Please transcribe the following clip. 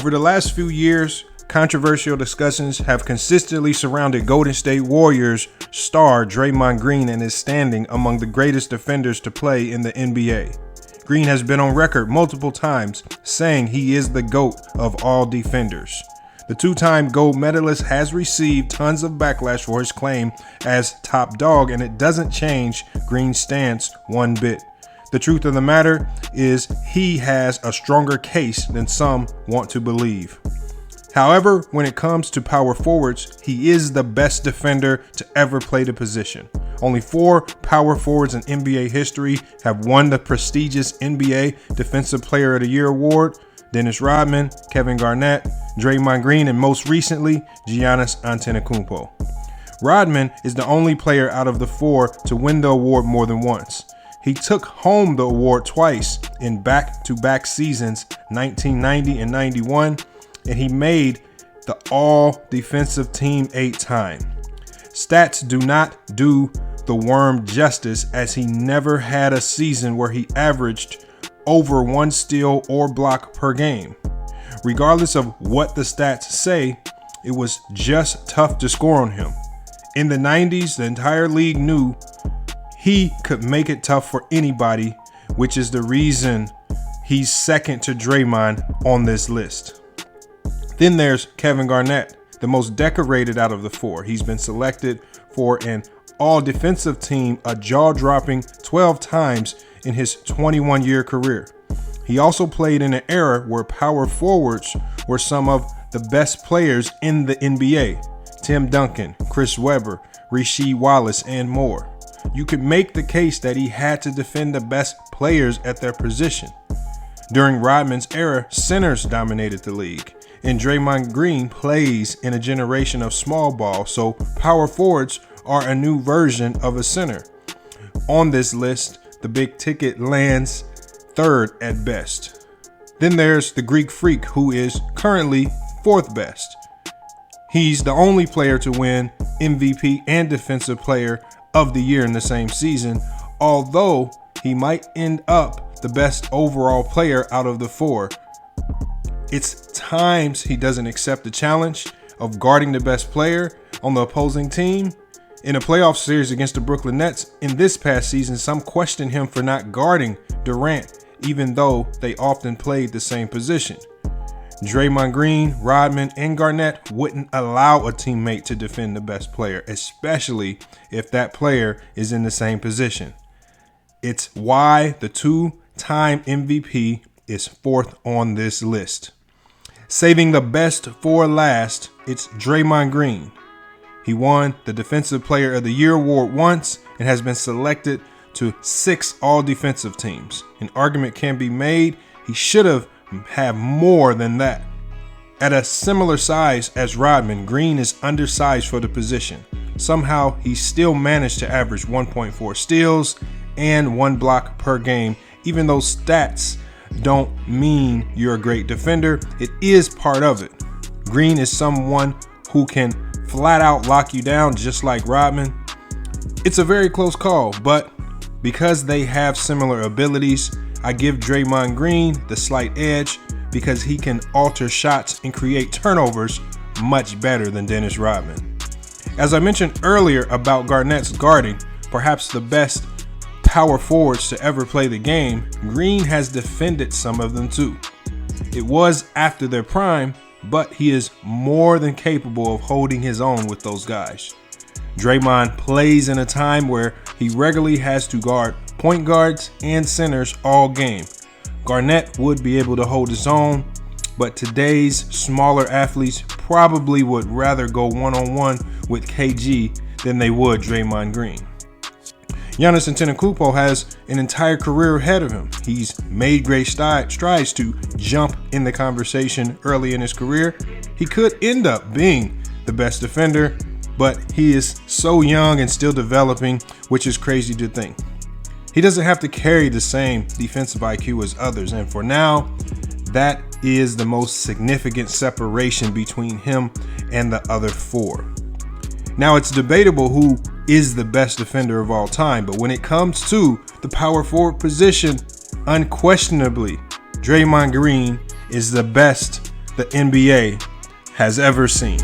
Over the last few years, controversial discussions have consistently surrounded Golden State Warriors star Draymond Green and his standing among the greatest defenders to play in the NBA. Green has been on record multiple times saying he is the GOAT of all defenders. The two-time gold medalist has received tons of backlash for his claim as top dog, and it doesn't change Green's stance one bit. The truth of the matter is he has a stronger case than some want to believe. However, when it comes to power forwards, he is the best defender to ever play the position. Only 4 power forwards in NBA history have won the prestigious NBA Defensive Player of the Year award: Dennis Rodman, Kevin Garnett, Draymond Green, and most recently, Giannis Antetokounmpo. Rodman is the only player out of the 4 to win the award more than once. He took home the award twice in back-to-back seasons, 1990 and 91, and he made the all-defensive team 8 times. Stats do not do the worm justice, as he never had a season where he averaged over 1 steal or block per game. Regardless of what the stats say, it was just tough to score on him. In the 90s, the entire league knew he could make it tough for anybody, which is the reason he's second to Draymond on this list. Then there's Kevin Garnett, the most decorated out of the 4. He's been selected for an all-defensive team a jaw-dropping 12 times in his 21-year career. He also played in an era where power forwards were some of the best players in the NBA: Tim Duncan, Chris Webber, Rasheed Wallace, and more. You could make the case that he had to defend the best players at their position. During Rodman's era, centers dominated the league, and Draymond Green plays in a generation of small ball, so power forwards are a new version of a center. On this list, the big ticket lands 3rd at best. Then there's the Greek Freak, who is currently 4th best. He's the only player to win MVP and Defensive Player of the Year in the same season, although he might end up the best overall player out of the 4. It's times he doesn't accept the challenge of guarding the best player on the opposing team. In a playoff series against the Brooklyn Nets in this past season, some questioned him for not guarding Durant, even though they often played the same position. Draymond Green, Rodman, and Garnett wouldn't allow a teammate to defend the best player, especially if that player is in the same position. It's why the 2-time MVP is 4th on this list. Saving the best for last, it's Draymond Green. He won the Defensive Player of the Year award once and has been selected to 6 all-defensive teams. An argument can be made he should have more than that. At a similar size as Rodman, Green is undersized for the position. Somehow, he still managed to average 1.4 steals and 1 block per game. Even though stats don't mean you're a great defender, it is part of it. Green is someone who can flat out lock you down just like Rodman. It's a very close call, but because they have similar abilities, I give Draymond Green the slight edge because he can alter shots and create turnovers much better than Dennis Rodman. As I mentioned earlier about Garnett's guarding, perhaps the best power forwards to ever play the game, Green has defended some of them too. It was after their prime, but he is more than capable of holding his own with those guys. Draymond plays in a time where he regularly has to guard point guards and centers all game. Garnett would be able to hold his own, but today's smaller athletes probably would rather go one-on-one with KG than they would Draymond Green. Giannis Antetokounmpo has an entire career ahead of him. He's made great strides to jump in the conversation early in his career. He could end up being the best defender, but he is so young and still developing, which is crazy to think. He doesn't have to carry the same defensive IQ as others, and for now, that is the most significant separation between him and the other 4. Now, it's debatable who is the best defender of all time, but when it comes to the power forward position, unquestionably, Draymond Green is the best the NBA has ever seen.